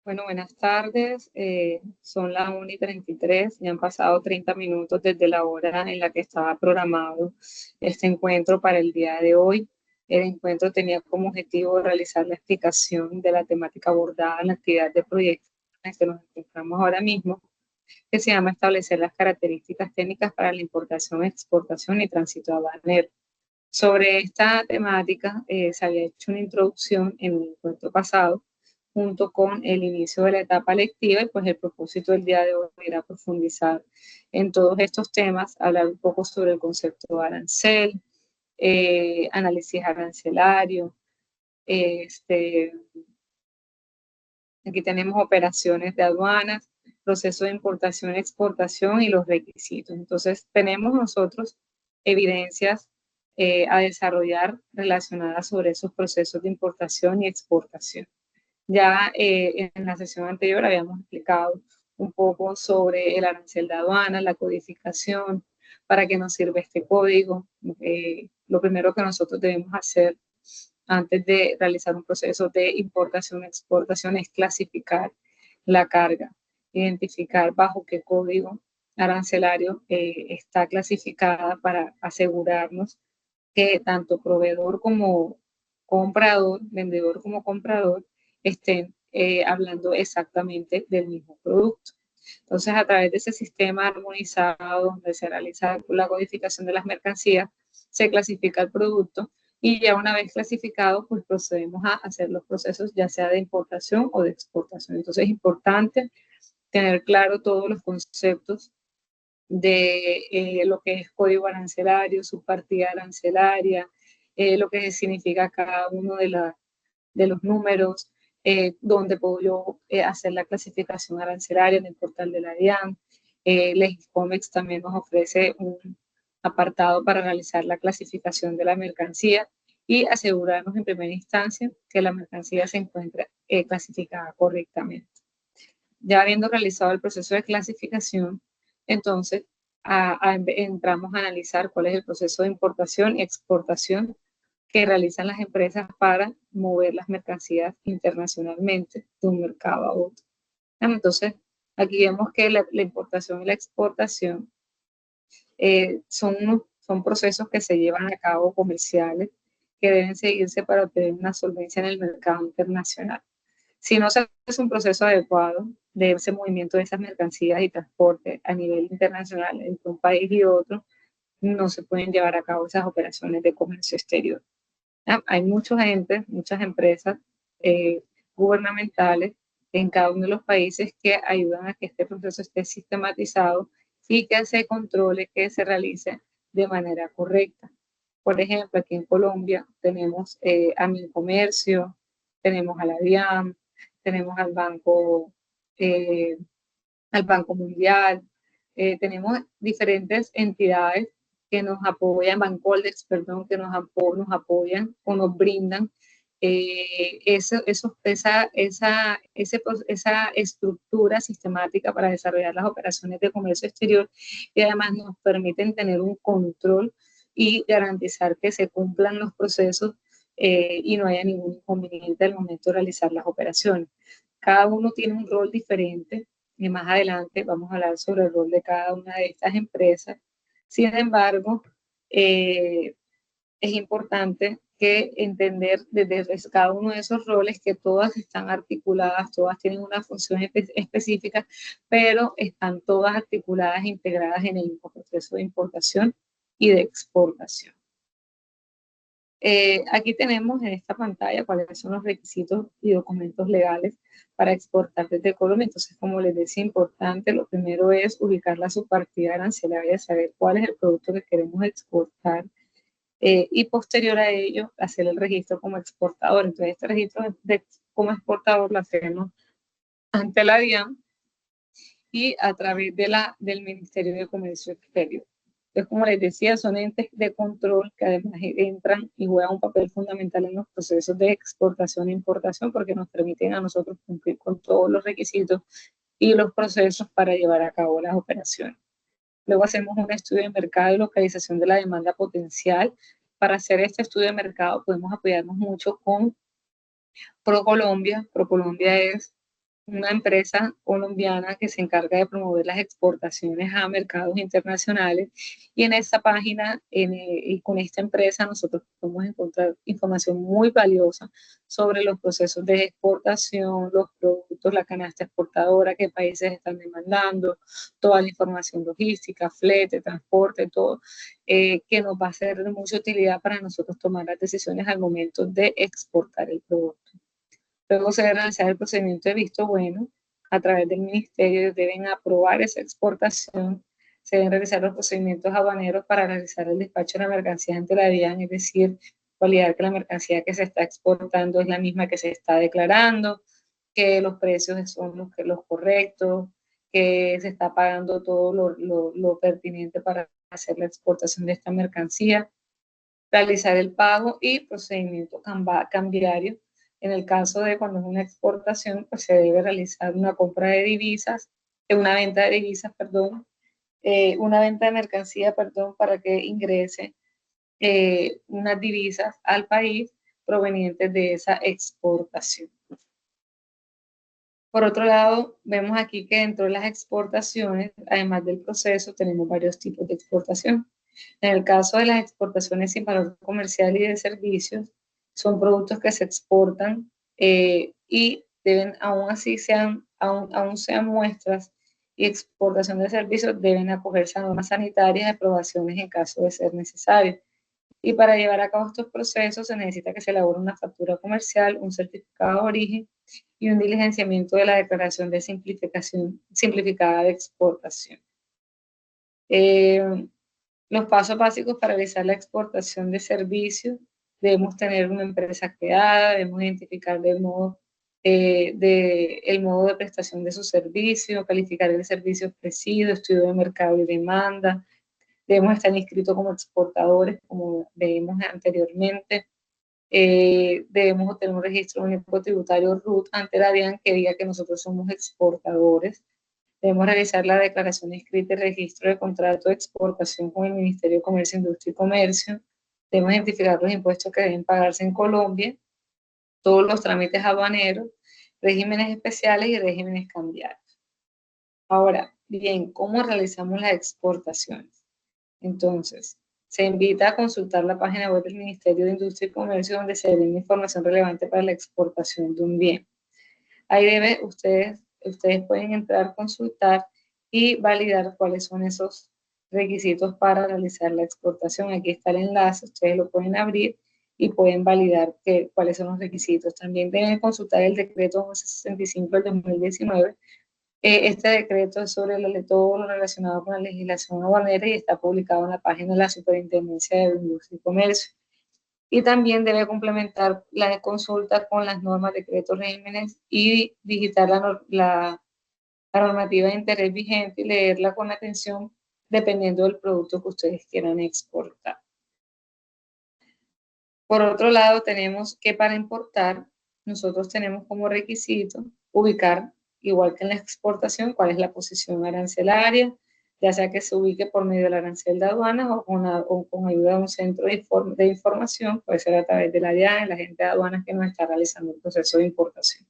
Bueno, buenas tardes. Son las 1:33. Ya han pasado 30 minutos desde la hora en la que estaba programado este encuentro para el día de hoy. El encuentro tenía como objetivo realizar la explicación de la temática abordada en la actividad de proyecto en la que nos encontramos ahora mismo, que se llama establecer las características técnicas para la importación, exportación y tránsito aduanero. Sobre esta temática se había hecho una introducción en el encuentro pasado junto con el inicio de la etapa lectiva y pues el propósito del día de hoy era profundizar en todos estos temas, hablar un poco sobre el concepto de arancel, análisis arancelario, este, aquí tenemos operaciones de aduanas, proceso de importación, exportación y los requisitos. Entonces, tenemos nosotros evidencias a desarrollar relacionadas sobre esos procesos de importación y exportación. Ya en la sesión anterior habíamos explicado un poco sobre el arancel de aduana, la codificación, para qué nos sirve este código. Lo primero que nosotros debemos hacer antes de realizar un proceso de importación o exportación es clasificar la carga, identificar bajo qué código arancelario está clasificada para asegurarnos que tanto proveedor como comprador, vendedor como comprador, estén hablando exactamente del mismo producto. Entonces, a través de ese sistema armonizado donde se realiza la codificación de las mercancías, se clasifica el producto y ya una vez clasificado, pues procedemos a hacer los procesos ya sea de importación o de exportación. Entonces, es importante tener claro todos los conceptos de lo que es código arancelario, su partida arancelaria, lo que significa cada uno de los números, donde puedo yo hacer la clasificación arancelaria en el portal de la DIAN. Legiscomex también nos ofrece un apartado para realizar la clasificación de la mercancía y asegurarnos en primera instancia que la mercancía se encuentra clasificada correctamente. Ya habiendo realizado el proceso de clasificación, entonces entramos a analizar cuál es el proceso de importación y exportación que realizan las empresas para mover las mercancías internacionalmente de un mercado a otro. Entonces, aquí vemos que la importación y la exportación son procesos que se llevan a cabo comerciales que deben seguirse para obtener una solvencia en el mercado internacional. Si no se hace un proceso adecuado de ese movimiento de esas mercancías y transporte a nivel internacional entre un país y otro, no se pueden llevar a cabo esas operaciones de comercio exterior. Hay muchos entes, muchas empresas gubernamentales en cada uno de los países que ayudan a que este proceso esté sistematizado y que se controle, que se realice de manera correcta. Por ejemplo, aquí en Colombia tenemos a Mincomercio, tenemos a la DIAN, tenemos eh, al Banco Mundial, tenemos diferentes entidades que nos apoyan, Bancoldex, perdón, que nos apoyan o nos brindan esa estructura sistemática para desarrollar las operaciones de comercio exterior y además nos permiten tener un control y garantizar que se cumplan los procesos y no haya ningún inconveniente al momento de realizar las operaciones. Cada uno tiene un rol diferente y más adelante vamos a hablar sobre el rol de cada una de estas empresas. Sin embargo, es importante que entender desde cada uno de esos roles que todas están articuladas, todas tienen una función específica, pero están todas articuladas e integradas en el mismo proceso de importación y de exportación. Aquí tenemos en esta pantalla cuáles son los requisitos y documentos legales para exportar desde Colombia. Entonces, como les decía, importante, lo primero es ubicar la subpartida arancelaria, saber cuál es el producto que queremos exportar y posterior a ello hacer el registro como exportador. Entonces, este registro como exportador lo hacemos ante la DIAN y a través del Ministerio de Comercio Exterior. Entonces, como les decía, son entes de control que además entran y juegan un papel fundamental en los procesos de exportación e importación porque nos permiten a nosotros cumplir con todos los requisitos y los procesos para llevar a cabo las operaciones. Luego hacemos un estudio de mercado y localización de la demanda potencial. Para hacer este estudio de mercado podemos apoyarnos mucho con ProColombia. ProColombia es una empresa colombiana que se encarga de promover las exportaciones a mercados internacionales, y en esta página y con esta empresa nosotros podemos encontrar información muy valiosa sobre los procesos de exportación, los productos, la canasta exportadora, qué países están demandando, toda la información logística, flete, transporte, todo, que nos va a ser de mucha utilidad para nosotros tomar las decisiones al momento de exportar el producto. Luego se debe realizar el procedimiento de visto bueno. A través del ministerio deben aprobar esa exportación. Se deben realizar los procedimientos aduaneros para realizar el despacho de la mercancía ante la DIAN, es decir, validar que la mercancía que se está exportando es la misma que se está declarando, que los precios son los correctos, que se está pagando todo lo pertinente para hacer la exportación de esta mercancía, realizar el pago y procedimiento cambiario. En el caso de cuando es una exportación, pues se debe realizar una compra de divisas, una venta de divisas, perdón, una venta de mercancía, perdón, para que ingrese unas divisas al país provenientes de esa exportación. Por otro lado, vemos aquí que dentro de las exportaciones, además del proceso, tenemos varios tipos de exportación. En el caso de las exportaciones sin valor comercial y de servicios, son productos que se exportan y deben, aún sean muestras y exportación de servicios, deben acogerse a normas sanitarias y aprobaciones en caso de ser necesario. Y para llevar a cabo estos procesos se necesita que se elabore una factura comercial, un certificado de origen y un diligenciamiento de la declaración de simplificada de exportación. Los pasos básicos para realizar la exportación de servicios: debemos tener una empresa creada, debemos identificar el modo de prestación de su servicio, calificar el servicio ofrecido, estudio de mercado y demanda. Debemos estar inscritos como exportadores, como vimos anteriormente. Debemos tener un registro único tributario RUT ante la DIAN que diga que nosotros somos exportadores. Debemos realizar la declaración escrita y registro de contrato de exportación con el Ministerio de Comercio, Industria y Comercio. Debemos identificar los impuestos que deben pagarse en Colombia, todos los trámites aduaneros, regímenes especiales y regímenes cambiarios. Ahora, bien, ¿cómo realizamos las exportaciones? Entonces, se invita a consultar la página web del Ministerio de Industria y Comercio, donde se brinda información relevante para la exportación de un bien. Ahí ustedes pueden entrar, consultar y validar cuáles son esos requisitos para realizar la exportación. Aquí está el enlace, ustedes lo pueden abrir y pueden validar cuáles son los requisitos. También deben consultar el decreto 1165 del 2019. Este decreto es sobre todo lo relacionado con la legislación aduanera y está publicado en la página de la Superintendencia de Industria y Comercio. Y también debe complementar la consulta con las normas, decretos, regímenes y digitar la normativa de interés vigente y leerla con atención dependiendo del producto que ustedes quieran exportar. Por otro lado, tenemos que para importar, nosotros tenemos como requisito ubicar, igual que en la exportación, cuál es la posición arancelaria, ya sea que se ubique por medio del arancel de aduanas o con ayuda de un centro de información, puede ser a través de la DIAN, la agente de aduanas que nos está realizando el proceso de importación.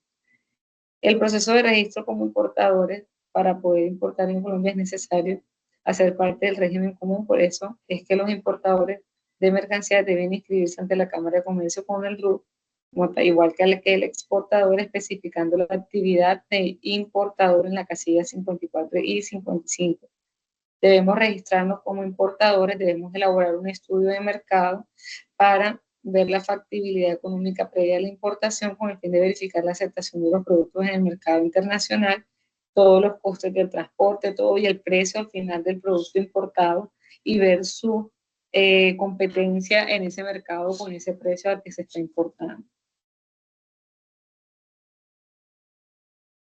El proceso de registro como importadores, para poder importar en Colombia es necesario hacer parte del régimen común, por eso es que los importadores de mercancías deben inscribirse ante la Cámara de Comercio con el RUT, igual que el exportador, especificando la actividad de importador en la casilla 54 y 55. Debemos registrarnos como importadores, debemos elaborar un estudio de mercado para ver la factibilidad económica previa a la importación con el fin de verificar la aceptación de los productos en el mercado internacional, todos los costes del transporte, todo y el precio al final del producto importado y ver su competencia en ese mercado con ese precio al que se está importando.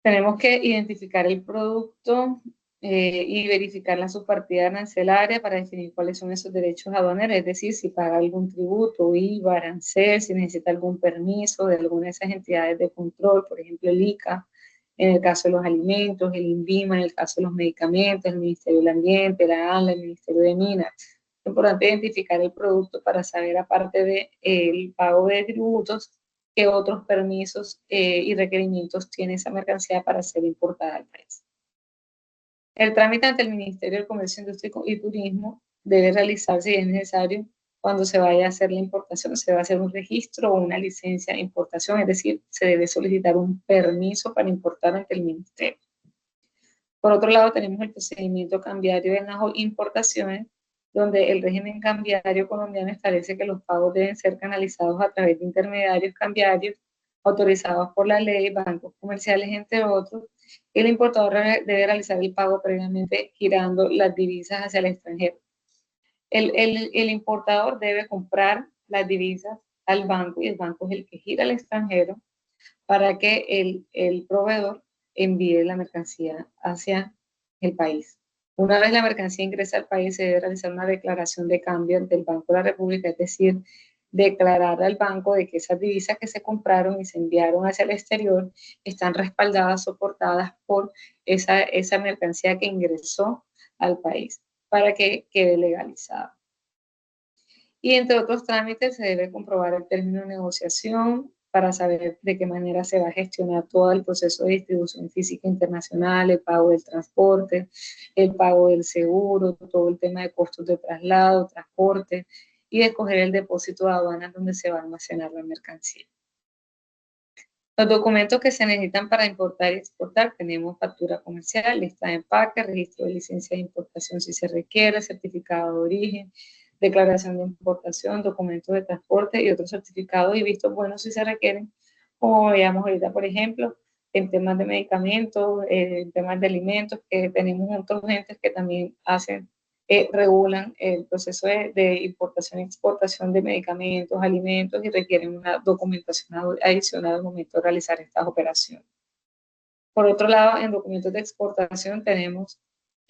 Tenemos que identificar el producto y verificar la subpartida arancelaria para definir cuáles son esos derechos aduaneros, es decir, si paga algún tributo, IVA, arancel, si necesita algún permiso de alguna de esas entidades de control, por ejemplo el ICA, en el caso de los alimentos, el INVIMA, en el caso de los medicamentos, el Ministerio del Ambiente, la ANLA, el Ministerio de Minas. Es importante identificar el producto para saber, aparte del pago de tributos, qué otros permisos y requerimientos tiene esa mercancía para ser importada al país. El trámite ante el Ministerio de Comercio, Industria y Turismo debe realizarse, si es necesario, cuando se vaya a hacer la importación. Se va a hacer un registro o una licencia de importación, es decir, se debe solicitar un permiso para importar ante el Ministerio. Por otro lado, tenemos el procedimiento cambiario en las importaciones, donde el régimen cambiario colombiano establece que los pagos deben ser canalizados a través de intermediarios cambiarios autorizados por la ley, bancos comerciales, entre otros. El importador debe realizar el pago previamente girando las divisas hacia el extranjero. El importador debe comprar las divisas al banco y el banco es el que gira al extranjero para que el proveedor envíe la mercancía hacia el país. Una vez la mercancía ingresa al país, se debe realizar una declaración de cambio ante el Banco de la República, es decir, declarar al banco de que esas divisas que se compraron y se enviaron hacia el exterior están respaldadas, soportadas por esa mercancía que ingresó al país para que quede legalizada. Y entre otros trámites se debe comprobar el término de negociación para saber de qué manera se va a gestionar todo el proceso de distribución física internacional, el pago del transporte, el pago del seguro, todo el tema de costos de traslado, transporte y de escoger el depósito de aduanas donde se va a almacenar la mercancía. Los documentos que se necesitan para importar y exportar, tenemos factura comercial, lista de empaque, registro de licencia de importación si se requiere, certificado de origen, declaración de importación, documentos de transporte y otros certificados y vistos buenos si se requieren, como veíamos ahorita, por ejemplo, en temas de medicamentos, en temas de alimentos, que tenemos otros entes que también regulan el proceso de importación y exportación de medicamentos, alimentos y requieren una documentación adicional al momento de realizar estas operaciones. Por otro lado, en documentos de exportación tenemos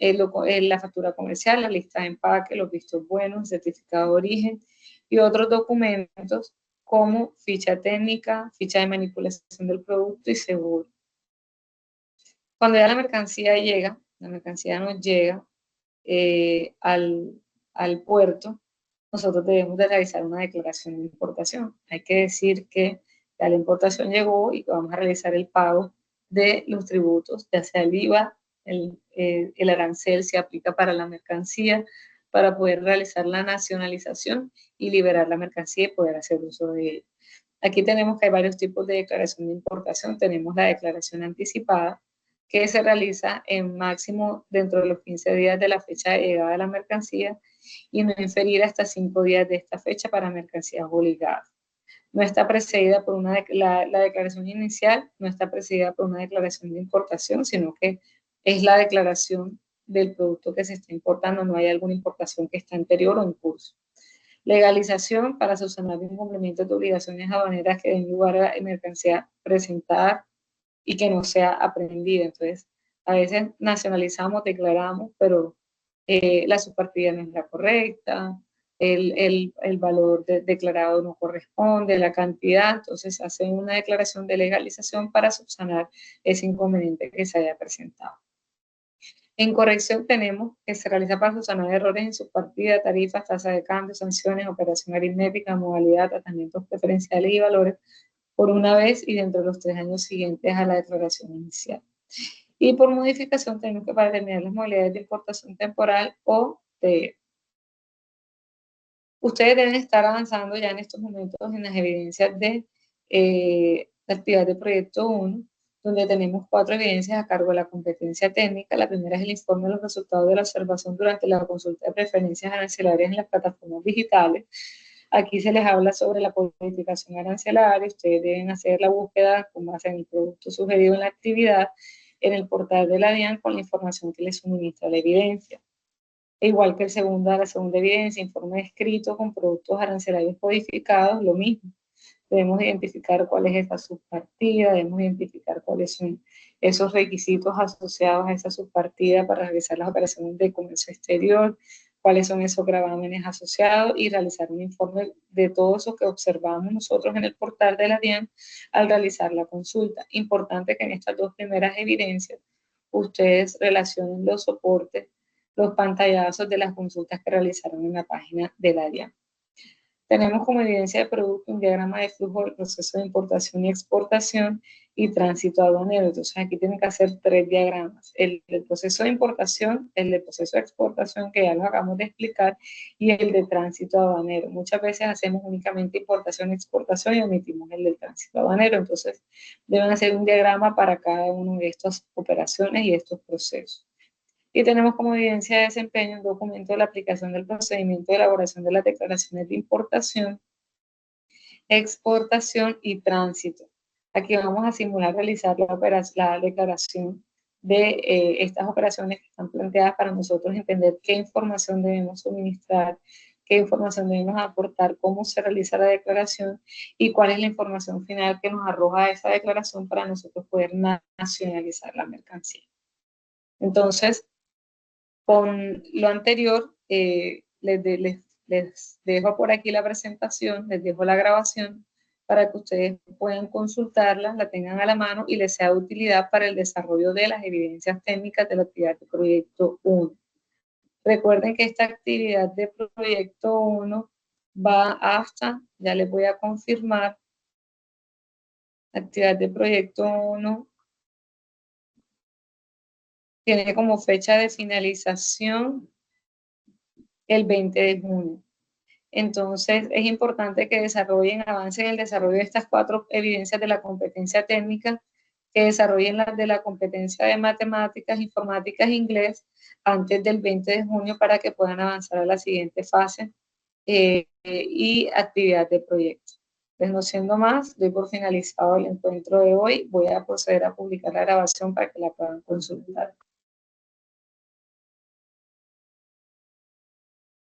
la factura comercial, la lista de empaque, los vistos buenos, certificado de origen y otros documentos como ficha técnica, ficha de manipulación del producto y seguro. Cuando ya la mercancía nos llega al puerto, nosotros debemos de realizar una declaración de importación. Hay que decir que ya la importación llegó y que vamos a realizar el pago de los tributos, ya sea el IVA, el arancel se aplica para la mercancía, para poder realizar la nacionalización y liberar la mercancía y poder hacer uso de ella. Aquí tenemos que hay varios tipos de declaración de importación. Tenemos la declaración anticipada, que se realiza en máximo dentro de los 15 días de la fecha de llegada de la mercancía y no inferir hasta 5 días de esta fecha para mercancías obligadas. No está precedida por la declaración inicial, no está precedida por una declaración de importación, sino que es la declaración del producto que se está importando, no hay alguna importación que está anterior o en curso. Legalización para subsanar incumplimientos de obligaciones aduaneras que den lugar a la mercancía presentada y que no sea aprendida. Entonces, a veces nacionalizamos, declaramos, pero la subpartida no es la correcta, el valor declarado no corresponde, la cantidad, entonces hacen una declaración de legalización para subsanar ese inconveniente que se haya presentado. En corrección tenemos que se realiza para subsanar errores en subpartida, tarifas, tasa de cambio, sanciones, operación aritmética, modalidad, tratamientos preferenciales y valores por una vez y dentro de los 3 años siguientes a la declaración inicial. Y por modificación tenemos que para determinar las modalidades de importación temporal o de... Ustedes deben estar avanzando ya en estos momentos en las evidencias de la actividad de proyecto 1, donde tenemos 4 evidencias a cargo de la competencia técnica. La primera es el informe de los resultados de la observación durante la consulta de preferencias arancelarias en las plataformas digitales. Aquí se les habla sobre la politización arancelaria. Ustedes deben hacer la búsqueda con base en el producto sugerido en la actividad en el portal de la DIAN con la información que les suministra la evidencia. Igual que la segunda evidencia, informe escrito con productos arancelarios codificados, lo mismo. Debemos identificar cuál es esa subpartida, debemos identificar cuáles son esos requisitos asociados a esa subpartida para realizar las operaciones de comercio exterior, cuáles son esos gravámenes asociados y realizar un informe de todo eso que observamos nosotros en el portal de la DIAN al realizar la consulta. Importante que en estas 2 primeras evidencias ustedes relacionen los soportes, los pantallazos de las consultas que realizaron en la página de la DIAN. Tenemos como evidencia de producto un diagrama de flujo del proceso de importación y exportación y tránsito aduanero. Entonces aquí tienen que hacer 3 diagramas. El del proceso de importación, el del proceso de exportación, que ya lo acabamos de explicar, y el de tránsito aduanero. Muchas veces hacemos únicamente importación y exportación y omitimos el del tránsito aduanero. Entonces deben hacer un diagrama para cada una de estas operaciones y estos procesos. Y tenemos como evidencia de desempeño un documento de la aplicación del procedimiento de elaboración de las declaraciones de importación, exportación y tránsito. Aquí vamos a simular realizar la declaración de estas operaciones que están planteadas para nosotros entender qué información debemos suministrar, qué información debemos aportar, cómo se realiza la declaración y cuál es la información final que nos arroja esa declaración para nosotros poder nacionalizar la mercancía. Entonces, con lo anterior, les dejo por aquí la presentación, les dejo la grabación para que ustedes puedan consultarla, la tengan a la mano y les sea de utilidad para el desarrollo de las evidencias técnicas de la actividad de proyecto 1. Recuerden que esta actividad de proyecto 1 va hasta, ya les voy a confirmar, actividad de proyecto 1 tiene como fecha de finalización el 20 de junio. Entonces, es importante que avancen en el desarrollo de estas 4 evidencias de la competencia técnica, que desarrollen las de la competencia de matemáticas, informáticas e inglés antes del 20 de junio para que puedan avanzar a la siguiente fase y actividad de proyecto. Pues no siendo más, doy por finalizado el encuentro de hoy. Voy a proceder a publicar la grabación para que la puedan consultar.